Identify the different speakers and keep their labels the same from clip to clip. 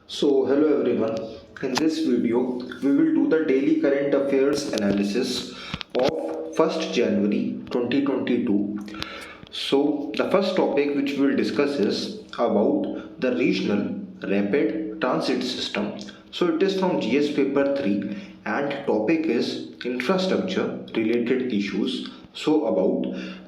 Speaker 1: Hello everyone. In this video, we will do the daily current affairs analysis of 1st January 2022. The first topic which we will discuss is about the regional rapid transit system. It is from GS paper 3 and topic is infrastructure related issues. About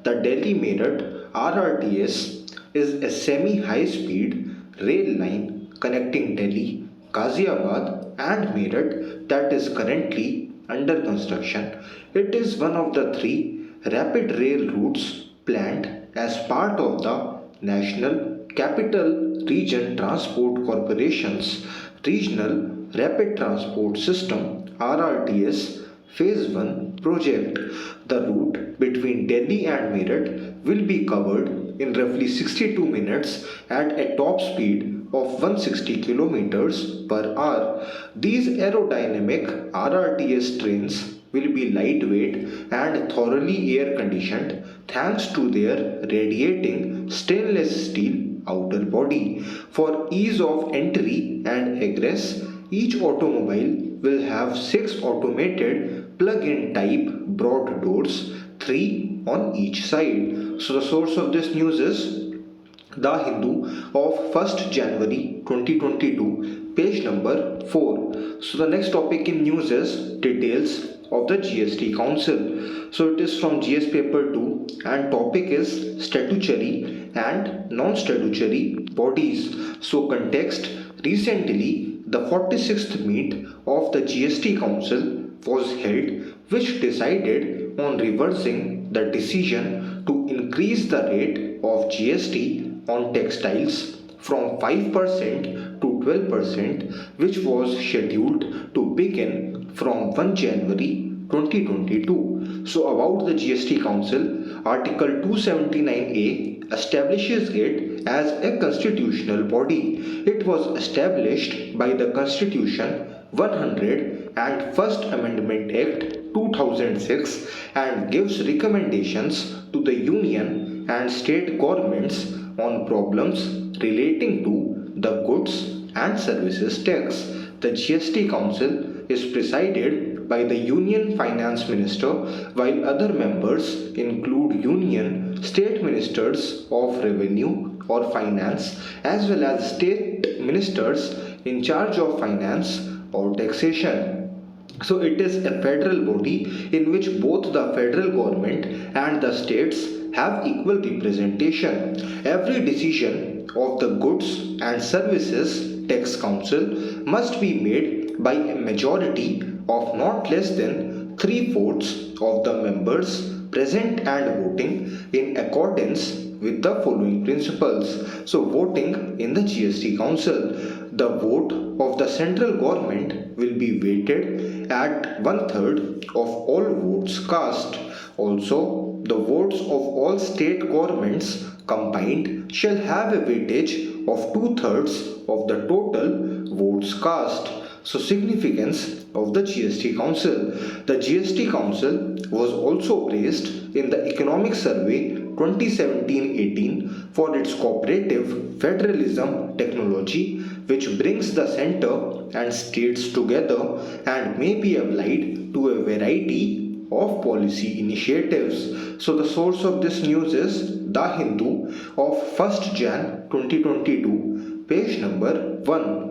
Speaker 1: the Delhi Meerut RRTS is a semi high speed rail line connecting Delhi, Ghaziabad, and Meerut that is currently under construction. It is one of the three rapid rail routes planned as part of the National Capital Region Transport Corporation's Regional Rapid Transport System RRTS Phase 1 project. The route between Delhi and Meerut will be covered in roughly 62 minutes at a top speed of 160 kilometers per hour. These aerodynamic RRTS trains will be lightweight and thoroughly air conditioned thanks to their radiating stainless steel outer body. For ease of entry and egress, each automobile will have 6 automated plug-in type broad doors, 3 on each side. The source of this news is The Hindu of 1st January 2022, page number 4. The next topic in news is details of the GST Council. It is from GS paper 2 and topic is statutory and non-statutory bodies. Context: recently the 46th meet of the GST Council was held, which decided on reversing the decision to increase the rate of GST on textiles from 5% to 12%, which was scheduled to begin from 1 January 2022. About the GST Council, Article 279A establishes it as a constitutional body. It was established by the Constitution 100 and First Amendment Act 2006 and gives recommendations to the Union and state governments on problems relating to the goods and services tax. The GST Council is presided by the Union Finance Minister, while other members include Union State Ministers of Revenue or Finance, as well as State Ministers in charge of Finance or Taxation. It is a federal body in which both the federal government and the states have equal representation. Every decision of the Goods and Services Tax Council must be made by a majority of not less than 3/4 of the members present and voting in accordance with the following principles. Voting in the GST Council. The vote of the central government will be weighted at 1/3 of all votes cast. Also, the votes of all state governments combined shall have a weightage of 2/3 of the total votes cast. Significance of the GST Council. The GST Council was also praised in the Economic Survey 2017-18 for its cooperative federalism technology, which brings the center and states together and may be applied to a variety of policy initiatives. The source of this news is The Hindu of 1st Jan 2022, page number 1.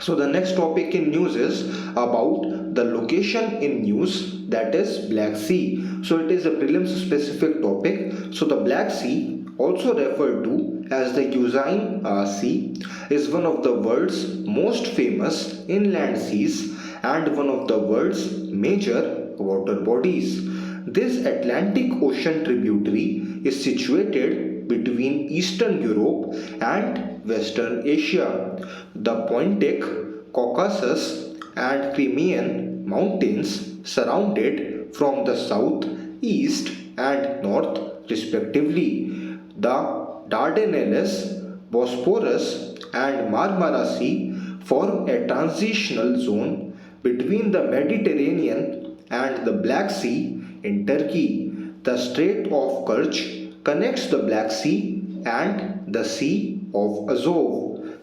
Speaker 1: The next topic in news is about the location in news, that is Black Sea. It is a prelims specific topic. The Black Sea, also referred to as the Euxine Sea, is one of the world's most famous inland seas and one of the world's major water bodies. This Atlantic Ocean tributary is situated between Eastern Europe and Western Asia. The Pontic, Caucasus, and Crimean mountains surround it from the south, east, and north, respectively. The Dardanelles, Bosporus, and Marmara Sea form a transitional zone between the Mediterranean and the Black Sea in Turkey. The Strait of Kerch connects the Black Sea and the Sea of Azov.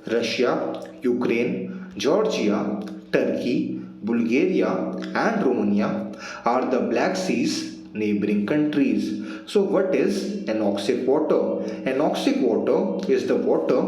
Speaker 1: Russia, Ukraine, Georgia, Turkey, Bulgaria, and Romania are the Black Sea's neighboring countries. So, what is anoxic water? Anoxic water is the water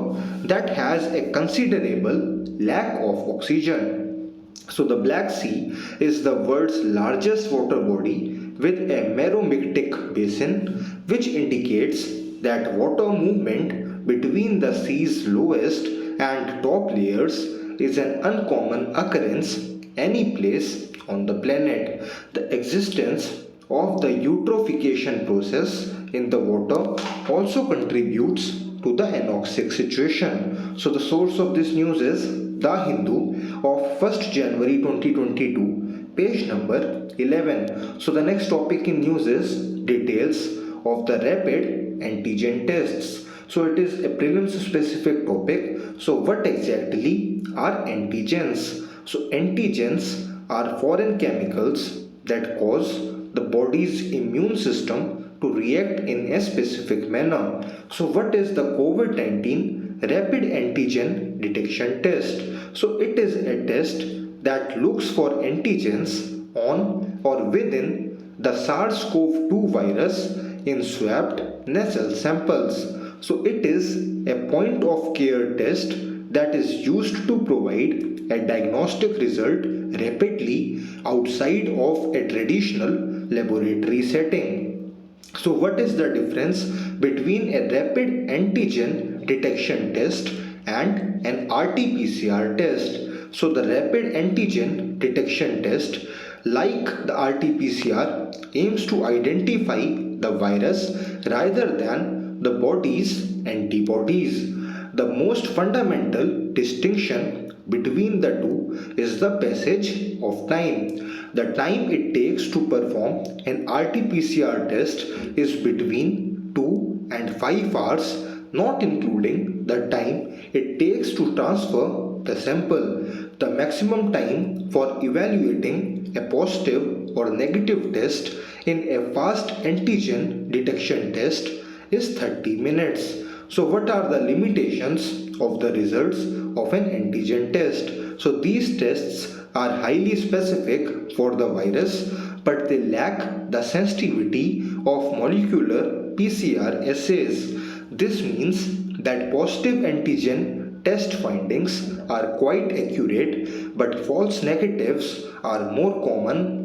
Speaker 1: that has a considerable lack of oxygen. So, the Black Sea is the world's largest water body with a meromictic basin, which indicates that water movement between the sea's lowest and top layers is an uncommon occurrence any place on the planet. The existence of the eutrophication process in the water also contributes to the anoxic situation. So the source of this news is The Hindu of 1st January 2022, page number 11. So the next topic in news is details of the rapid antigen tests. So it is a prelims specific topic. So what exactly are antigens? So antigens are foreign chemicals that cause the body's immune system to react in a specific manner. So what is the COVID-19 rapid antigen detection test? So it is a test that looks for antigens on or within the SARS-CoV-2 virus in swabbed nasal samples. So it is a point of care test that is used to provide a diagnostic result rapidly outside of a traditional laboratory setting. So what is the difference between a rapid antigen detection test and an RT-PCR test? So the rapid antigen detection test, like the RT-PCR, aims to identify the virus rather than the body's antibodies. The most fundamental distinction between the two is the passage of time. The time it takes to perform an RT-PCR test is between 2 and 5 hours, not including the time it takes to transfer the sample. The maximum time for evaluating a positive or negative test in a fast antigen detection test is 30 minutes. So what are the limitations of the results of an antigen test? So these tests are highly specific for the virus, but they lack the sensitivity of molecular PCR assays. This means that positive antigen test findings are quite accurate, but false negatives are more common.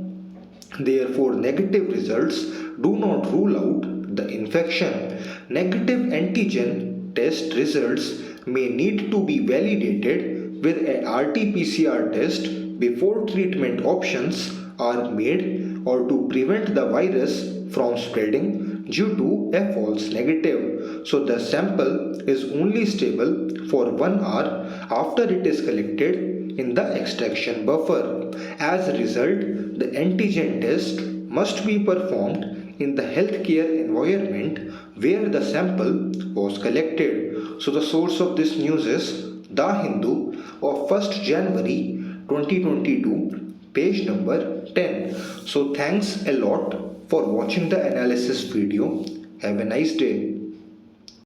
Speaker 1: Therefore, negative results do not rule out the infection. Negative antigen test results may need to be validated with a RT-PCR test before treatment options are made or to prevent the virus from spreading due to a false negative. So the sample is only stable for 1 hour after it is collected in the extraction buffer. As a result, the antigen test must be performed in the healthcare environment where the sample was collected. So the source of this news is The Hindu of 1st January 2022, page number 10. So thanks a lot for watching the analysis video. Have a nice day.